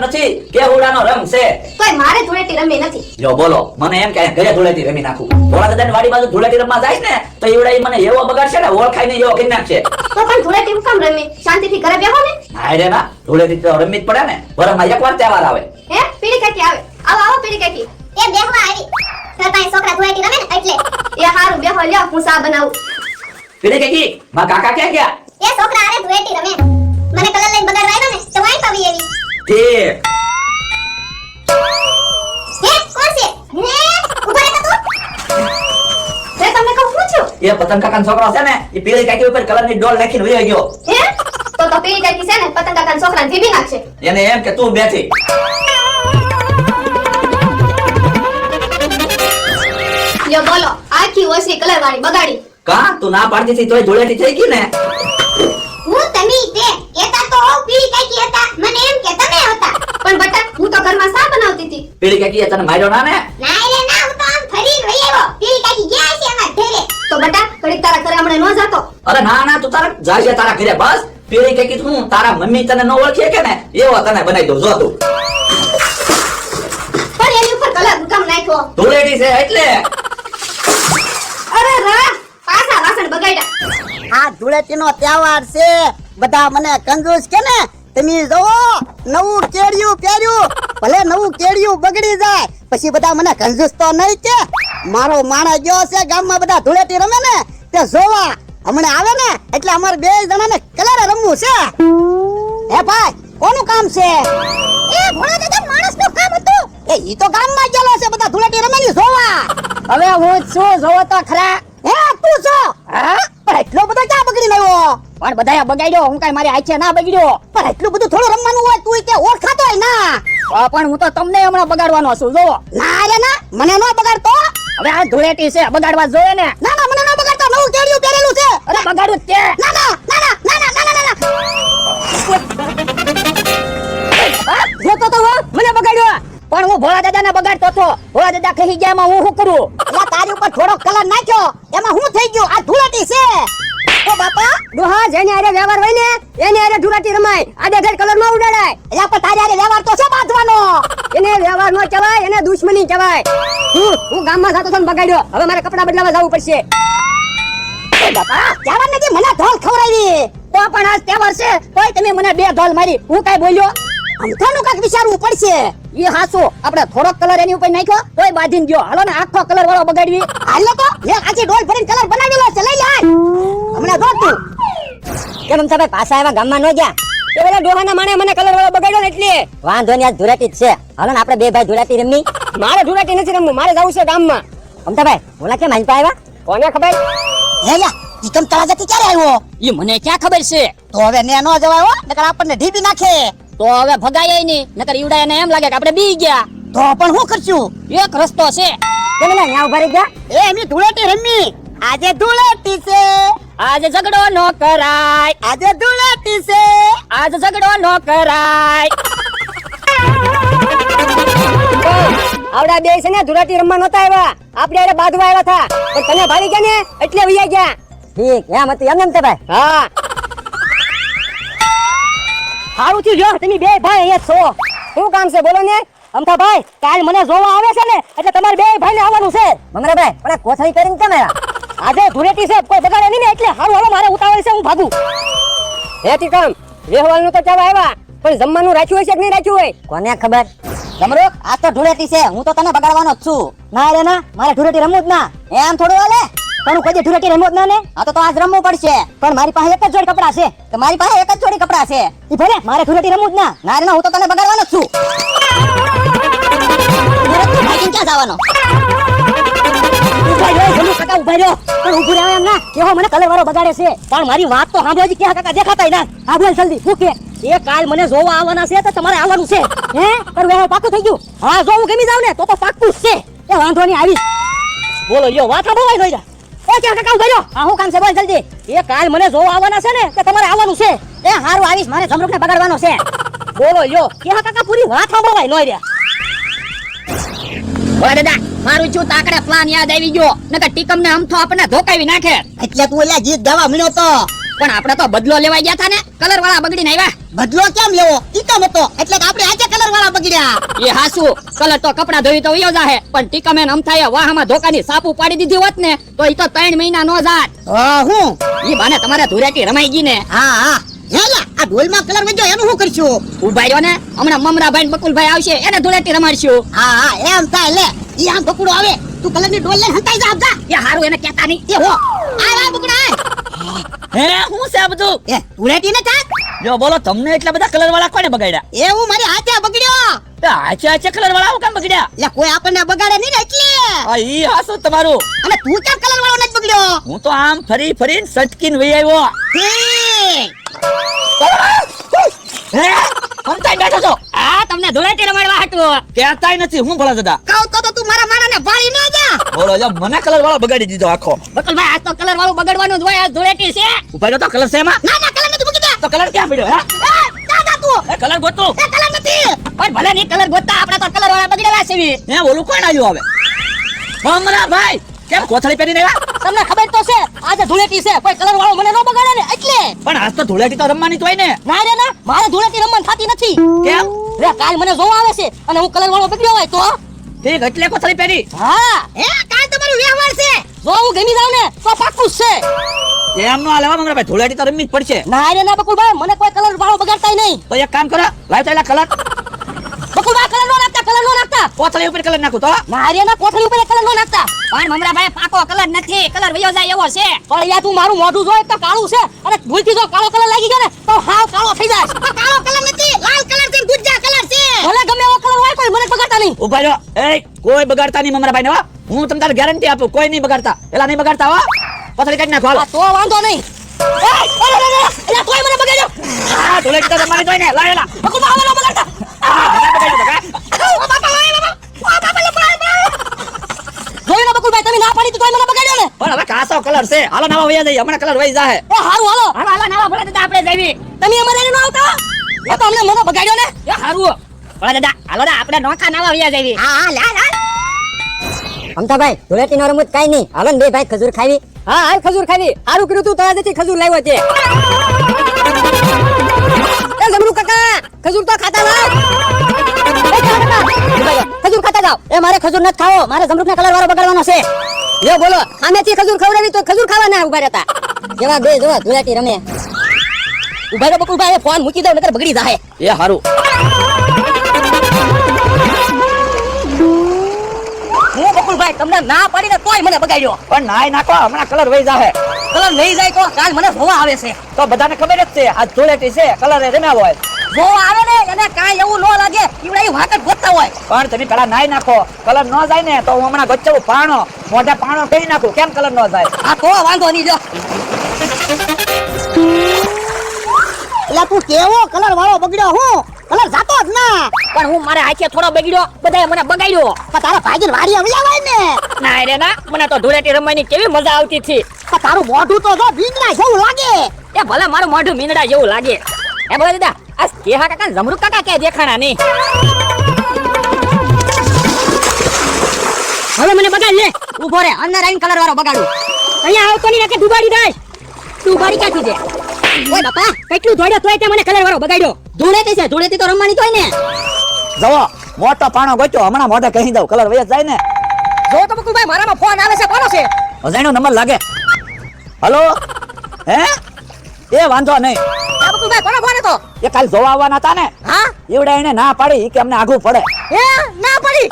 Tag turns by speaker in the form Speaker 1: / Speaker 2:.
Speaker 1: નથી કેવડાનો રંગ છે.
Speaker 2: તોય મારે ધૂળેટી રમી નથી.
Speaker 1: જો બોલો મને એમ કે ઘરે ધૂળેટી રમી નાખું. ભોળા દાદાની વાડી બાજુ ધૂળેટી રમવા જાય ને તો ઈવડા ઈ મને એવો બગાડશે ને ઓળખાય ને એવો કરી નાખશે.
Speaker 2: તો પણ ધૂળેટી હું કામ રમી? શાંતિથી ઘરે બેહો ને.
Speaker 1: હા રે ના ધૂળેટી તો રમવી જ પડે ને. વરમાં એકવાર તહેવાર આવે.
Speaker 2: હે પીડી કાકી આવે. આવો આવો પીડી કાકી.
Speaker 3: એ બેહવા આવી. તાર પાસે છોકરા ધૂળેટી રમે ને એટલે.
Speaker 2: એ હારું બેહો લ્યો હું સા બનાવું.
Speaker 1: પીડે કે કી માં કાકા ક્યાં ગયા?
Speaker 3: એ છોકરા આરે ધૂળેટી રમે. મને કલર લઈને બગાડવા આવ્યો ને તો વાઈ પાવી એવી.
Speaker 1: ઠીક.
Speaker 3: હે કોણ છે? હે ઉભા રહે તું.
Speaker 2: તે તમને કહું શું છું?
Speaker 1: એ પતંગ કાકાનો છોકરો છે ને એ પીળી કાકી ઉપર કલરની ડોલ નાખીને વયો ગયો.
Speaker 2: હે તો પીડી કાકી છે ને પતંગ કાકાના છોકરાને જીબી નાખશે.
Speaker 1: એને એમ કે તું બેઠી.
Speaker 2: લ્યો બોલો આખી ઓસરી કલર વાળી બગાડી.
Speaker 1: કા તું ના પાડતી હતી તોય ધૂળેટી થઈ ગઈ ને.
Speaker 3: હું તમે તે કેતા તો હોવ પીળી કાકી હતા. મને એમ કે તમે હતા.
Speaker 2: પણ બટા હું તો ઘરમાં સા બનાવતી હતી.
Speaker 1: પીળી કાકીએ તને માર્યો ના ને?
Speaker 3: ના રે ના હું તો આમ ફરીને વઈ આવ્યો. પીળી કાકી ગયા છે અમાર ઘરે.
Speaker 2: તો બટા ઘડીક તારા ઘરે હમણાં નો જાતો.
Speaker 1: અરે ના ના તું તારા જાજે તારા ઘરે બસ. પીળી કાકી હું તારા મમ્મી તને ન ઓળખે કે ને એવો તને બનાવી દઉં જો તું.
Speaker 2: પણ એની ઉપર કલર કામ નાખ્યો.
Speaker 1: ધૂળેટી છે એટલે.
Speaker 2: અરે રા પાછા વાસણ બગાડ્યા.
Speaker 4: આ ધૂળેટીનો તહેવાર છે. બધા મને કંજૂસ કે ને તમે જોવો નવું કેડિયું પહેર્યું ભલે નવું કેડિયું બગડી જાય પછી બધા મને કંજૂસ તો નહીં કે. મારો માણસ ગયો છે ગામમાં બધા ધૂળેટી રમે ને તે જોવા હમણાં આવે ને એટલે અમારે બે જણાને કલર રમવું છે. હે ભાઈ કોનું કામ છે?
Speaker 3: એ ભોળા દાદા માણસનું કામ હતું.
Speaker 4: એ ઈ તો ગામમાં ગયેલો છે બધા ધૂળેટી રમે ને જોવા. હવે હું છું જોવો તો ખરા. હે તું છો? હા પણ એટલો બધો ક્યાં બગડી આવ્યો? પણ બધાએ બગાડ્યો હું કઈ મારી આંખે ના બગડ્યો. પણ એટલું બધું થોડું રમવાનું હોય તું કે ઓળખાતો હોય ના. પણ હું તો તમને હમણાં બગાડવાનો છું જો. ના રે ના મને ન બગાડતો. હવે આ ધૂળેટી છે બગાડવા જોઈએ ને. ના ના મને ન બગાડતો નવું કેડિયું પહેરેલું છે. અરે બગાડું તે. ના ના ના ના ના ના ના ના જોતો તો મને બગાડ્યો. પણ હું ભોળા દાદાને બગાડતો હતો. ભોળા દાદા કહી ગયા એમાં હું શું કરું? એટલે તારી ઉપર થોડો કલર નાખ્યો એમાં હું થઈ ગયું? આ ધૂળેટી છે. ઓ બાપા ડોહા જેને આરે વ્યવહાર હોય ને એને આરે ધૂળેટી રમાય. આડે ઘર કલર માં ઉડાડાય. એટલે પણ તારે આરે વ્યવહાર તો છે બાંધવાનો. એને વ્યવહાર નો કહેવાય એને દુશ્મની કહેવાય. હું ગામમાં જાતો તો બગાડ્યો. હવે મારે કપડા બદલાવા જવું પડશે. ઓ બાપા તહેવાર નથી મને ઢોલ ખવડાવી. તો પણ આજ તહેવાર છે તોય તમે મને બે ઢોલ મારી. હું કઈ બોલ્યો? અમથાનું કાક વિચારવું પડશે. એ હાસો આપણે થોડોક કલર એની ઉપર નાખ્યો તોય બાંધીને ગયો. હાલો ને આખો કલર વાળો બગાડવી. હાલો તો લે આખી ડોલ ભરીને કલર બનાવેલો છે લઈ લે. હમણાં જો તું કેમ તમે પાછા એવા ગામમાં ન ગયા? એ પેલા ડોહાના માણે મને કલર વાળો બગાડ્યો ને એટલે. વાંધો નહીં આજ ધૂળેટી જ છે. હાલો ને આપણે બે ભાઈ ધૂળેટી રમવી. મારે ધૂળેટી નથી રમવું મારે જવું છે ગામમાં. અમથાભાઈ ઓલા કેમ આંપા આવ્યા? કોને ખબર? હે યા ઈ કમ તળાજાથી ક્યારે આવ્યો? ઈ મને ક્યાં ખબર છે? તો હવે ને ન જવાય હો નકર આપણને ઢીબી નાખે. તો હવે ભગાય નહીં નકર ઈવડા એને એમ લાગે કે આપણે બી ગયા. તો પણ શું કરશું? એક રસ્તો છે. કેમલા ન્યા ઉભા રહી ગયા? એ એમી ધૂળેટી રમી. આજે ધૂળેટી છે. આજે ઝઘડો ન કરાય. આજે ધૂળેટી છે. આજે ઝઘડો ન કરાય. આવડા બે છે ને ધૂળેટી રમવા નતા આવ્યા. આપણે એને બાંધવા આવ્યા હતા પણ તને ભાળી ગયા ને એટલે વૈયા ગયા. ઠીક એમ હતું એમ તે ભાઈ. હા સારું થયું જો તમે બે ભાઈ અહીંયા છો. શું કામ છે બોલો ને? અમથા ભાઈ કાલ મને જોવા આવે છે ને એટલે તમારે બે ભાઈને આવવાનું છે. મમરાભાઈ પણ કોથળી કરીને કેમ આવ્યા? આજે ધૂળેટી છે કોઈ બગાડે નહીં ને એટલે હારું હાલો મારે ઉતાવળ છે હું ભાગું. હેતી કામ રહેવાનું તો ચાવા આવ્યા પણ જમવાનું રાખ્યું હોય છે કે નહીં રાખ્યું હોય કોને ખબર? જમરૂક આ તો ધૂળેટી છે હું તો તને બગાડવાનો જ છું. ના રે ના મારે ધૂળેટી રમવું જ ના. એમ થોડું હાલે પણ કોઈ ધૂળેટી રમવું જ ના ને. આ તો આજ રમવું પડશે. પણ મારી પાસે એક જ જોડી કપડા છે. તો મારી પાસે એક જ જોડી કપડા છે. ઈ ભલે મારે ધૂળેટી રમવું જ ના. ના રે ના હું તો તને બગાડવાનો જ છું. ભાગીને ક્યાં જવાનો? ઉભા રહ્યો જલ્દી કાકા ઉભા રહ્યો. પણ ઊભું રહેવા એમ ના કેવો મને કલર વાળો બગાડે છે. પણ મારી વાત તો સાંભળો કે કાકા દેખાતાય ના. હા બોલ જલ્દી હું કે એ કાલ મને જોવા આવવાના છે તો તમારે આવવાનું છે. હે પણ હવે પાકું થઈ ગયું? હા જો હું ગમી જાવ ને તો પાકું જ છે. એ વાંધો નહીં આવીશ. બોલો યો વાત સાંભળવાય નઈ. એ ક્યાં કાકા ઉભા રહ્યો. હા હું કામ છે બોલ જલ્દી. એ કાલ મને જોવા આવવાના છે ને કે તમારે આવવાનું છે. એ હારું આવીશ મારે જમરૂકને બગાડવાનો છે. બોલો યો ક્યાં કાકા પૂરી વાત સાંભળવાય નઈ રે.
Speaker 5: ઓય દાદા મારું છું તાકડે પ્લાન યાદ આવી ગયો નકર ટીકમ ને આમ તો આપણને ધોકાવી નાખે.
Speaker 4: એટલે તું ઓલા ગીત ગાવા મળ્યો તો
Speaker 5: પણ આપણે તો બદલો લેવા ગયા હતા ને. કલર વાળા બગડીને આવ્યા.
Speaker 4: બદલો કેમ લેવો ઈ તો મતો એટલે કે આપણે આજે કલર વાળા બગડ્યા.
Speaker 5: એ હાસુ કલર તો કપડા ધોઈ તો વયો જાહે, પણ ટીકામેન અમથાએ વાહમાં ધોકાની સાપુ પાડી દીધી હોત ને તો ઈ તો 3 મહિના નો જાત.
Speaker 4: હું
Speaker 5: ઈ બાને તમારે ધૂળેટી રમાઈ ગઈ ને.
Speaker 4: હા હેલા આ ઢોલમાં કલર વજ્યો એનું શું કરશું?
Speaker 5: ઉભા રહ્યો ને, હમણાં મમરાભાઈ ને બકુલભાઈ આવશે, એને ધૂળેટી રમાડશું.
Speaker 4: હા એમ થાય લે ઈ આમ બકુડો આવે તું કલરની ઢોલ લઈને હંતાઈ જા આપજા.
Speaker 5: એ હારું એને કહેતા નહીં.
Speaker 4: એ હો આ બકુડા
Speaker 6: હે હું છે આ બધું?
Speaker 4: એ ઉરેટી ને થાક
Speaker 6: જો બોલો, તમને એટલા બધા કલર વાળા કોને બગાડ્યા?
Speaker 4: એવું મારી હાથે બગડ્યો.
Speaker 6: તો આચે આચે કલર વાળા આવું કેમ બગડ્યા?
Speaker 4: એટલે કોઈ આપણને બગાડે નહીં ને એટલે.
Speaker 6: આ ઈ હાસુ તમારું.
Speaker 4: અને તું કેમ કલર વાળો નથી બગડ્યો?
Speaker 6: હું તો આમ ફરી ફરીને સટકીને વહી આવ્યો. હે હમતાઈ બેઠો છો?
Speaker 5: આ તમને ધૂળેટી રમાડવા હતું.
Speaker 6: કહેતાય નથી હું ભલા દાદા.
Speaker 4: કહું તો તું મારા માણાને ભાળી ન જા.
Speaker 6: બોલો જો મને કલર વાળો બગાડી દીધો આખો.
Speaker 5: બકુલભાઈ આ તો કલર વાળું બગડવાનું જ હોય, આ ધૂળેટી છે.
Speaker 6: ઉભા રહ્યો તો કલર છે એમાં?
Speaker 4: ના કલર નથી બગડ્યા.
Speaker 6: તો કલર ક્યાં પડ્યો? હે
Speaker 4: જા તું.
Speaker 6: એ કલર ગોતું.
Speaker 4: એ કલર નથી.
Speaker 5: પણ ભલે ની કલર ગોતતા, આપણે તો કલર વાળા બગડેલા છે.
Speaker 6: હે ઓલું કોણ આવ્યું હવે? હમણાં ભાઈ કેમ કોથળી પહેરીને આવ્યા?
Speaker 5: તમને ખબર તો છે આજે ધૂળેટી છે, કોઈ કલર વાળો મને ન બગાડે ને એટલે.
Speaker 6: પણ આજ તો ધૂળેટી તો રમવાની જ હોય ને.
Speaker 5: ના રે ના, મારે ધૂળેટી રમવાની થતી નથી.
Speaker 6: કેમ?
Speaker 5: રે કાલ મને જોવા આવે છે અને હું કલર વાળો બગડ્યો હોય તો
Speaker 6: ઠીક એટલે કોથળી પહેરી.
Speaker 5: હા,
Speaker 4: એ કાલ તમારું વ્યવહાર છે.
Speaker 5: જો હું ગમી જાઉં ને તો પાક્કું જ છે.
Speaker 6: એમ નો હાલે હમણાં ભાઈ, ધૂળેટી તો રમવી જ પડશે.
Speaker 5: ના રે ના બકુલભાઈ, મને કોઈ કલર વાળો બગાડતાય નહીં.
Speaker 6: તો એક કામ કરો, લાવ તો એલા કલર
Speaker 5: બકુલભાઈ કલર નો નાખતા, કલર નો નાખતા.
Speaker 6: કોથળી ઉપર કલર નાખું તો.
Speaker 5: ના રે ના, કોથળી ઉપર કલર નો નાખતા. પણ મમરાભાઈ પાકો કલર નથી, કલર વયો જાય એવો છે. પણ યાર તું મારું મોઢું જોઈ તો કાળું છે, અને ભૂલથી જો કાળો કલર લાગી ગયો ને તો હાવ કાળો થઈ જાય.
Speaker 4: આ કાળો કલર નથી, લાલ કલર છે, ગુજ્જા કલર છે.
Speaker 5: ભલે ગમે એવો કલર હોય, કોઈ મને બગાડતા નહીં.
Speaker 6: ઉભા રહ્યો. એ કોઈ બગાડતા નહીં મમરા ભાઈ ને, હો. હું તમને ગેરંટી આપું, કોઈ નહીં બગાડતા. એલા નહીં બગાડતા હો. કોથળી કાઢી નાખો હાલો.
Speaker 5: આ તો વાંધો નહીં. એલા તોય મને બગાડ્યો.
Speaker 6: આ ધૂળેટી તો રમવાની જ હોય ને. લાવ એલા.
Speaker 5: બકુલભાઈ હવે ન બગાડતા. જોયું ને બકુલભાઈ, તમે ના પાડી તો તોય મને બગાડ્યો ને.
Speaker 6: પણ હવે કાસો કલર છે. હાલો નવા વયા જઈએ, હમણાં કલર વહી જાહે.
Speaker 5: એ હારું હાલો. હાલો નવા ભલે દાદા આપણે જઈએ. તમે અમારે ન આવતા? એ તો અમને મને બગાડ્યો ને. એ હારું. ભલે દાદા હાલો દા આપણે નોખા નવા વયા જઈએ.
Speaker 4: હા લાલ
Speaker 5: અમતાભાઈ ધૂળેટી નો રમત કાઈ નહીં. હાલો ને બે ભાઈ ખજૂર ખાવી. હા હાલ ખજૂર ખાવી. હારું કર્યું તું તળાજેથી ખજૂર લાવ્યો છે. એ જમરૂ કાકા ખજૂર તો ખાતા લાવ. એ કાકા ખજૂર ખાતા જાવ. એ મારે ખજૂર નથી ખાવો, મારે જમરૂક ના કલર વાળો બગાડવાનો છે. લ્યો બોલો, સામેથી ખજૂર ખવડાવી તો ખજૂર ખાવાના ઉભા રહેતા. જેવા બે જોવા ધૂળેટી રમે. ઉભા રહો બકુલભાઈ, ફોન મૂકી દો નકર બગડી જાહે.
Speaker 6: એ હારું.
Speaker 5: હું બકુલભાઈ તમને ના પાડીને તોય મને બગાડ્યો.
Speaker 6: પણ નાય નાખો, હમણાં કલર વહી જાહે.
Speaker 5: કલર નહીં જાય તો કાલ મને જોવા આવે છે.
Speaker 6: તો બધાને ખબર જ છે આ ધૂળેટી છે, કલર એ રમ્યા હોય.
Speaker 5: જોવા આવે ને એને કાંઈ એવું ન લાગે, ઈવડા ઈ વાકટ ગોતતા હોય.
Speaker 6: પણ તમે પેલા નાય નાખો, કલર ન જાય ને તો હું હમણાં ગચ્ચવું પાણો મોઢે પાણો કરી નાખું. કેમ કલર ન જાય?
Speaker 5: આ તો વાંધો નહીં. જો
Speaker 4: એટલે તું કેવો કલર વાળો બગડ્યો? હું કલર જાતો જ ના.
Speaker 5: પણ હું મારા હાથે થોડો બગડ્યો, બધાએ મને બગાડ્યો.
Speaker 4: પણ તારા ભાગીને વાડી આવી જવાય ને.
Speaker 5: ના રે ના, મને તો ધૂળેટી રમવાની કેવી મજા આવતી હતી.
Speaker 4: પણ તારું મોઢું તો જો ભીંગડા જેવું લાગે.
Speaker 5: એ ભલે મારું મોઢું મીંદડા જેવું લાગે. એ બોલે દાદા આ કેહા કાકા જમરૂક કાકા કે દેખાણા નહીં. હવે મને બગાડ લે. ઉભો રે, અંદર આવીને કલર વાળો બગાડું. અહીંયા આવતો નહીં કે ડુબાડી જાય. તું ઉભારી ક્યાંથી દે? ઓય બાપા, કેટલું દોડ્યો તોય તે મને કલર વાળો બગાડ્યો. ધૂળેટી છે, ધૂળેટી તો રમવાની તોય ને.
Speaker 6: જવો મોટો પાણો ગોચ્યો, હમણાં મોઢે કહી દઉં, કલર વહી જ જાય ને.
Speaker 5: જો તો બકુલભાઈ મારામાં ફોન આવે છે, કોનો છે?
Speaker 6: અજાણ્યો નંબર લાગે. હલો હે એ વાંધો નહીં.
Speaker 5: આ બકુલભાઈ કોનો ફોન હતો?
Speaker 6: એ કાલ જોવા આવવાના હતા ને.
Speaker 5: હા
Speaker 6: એવડા એને ના પાડી કે અમને આઘું પડે.
Speaker 5: એ ના પડી.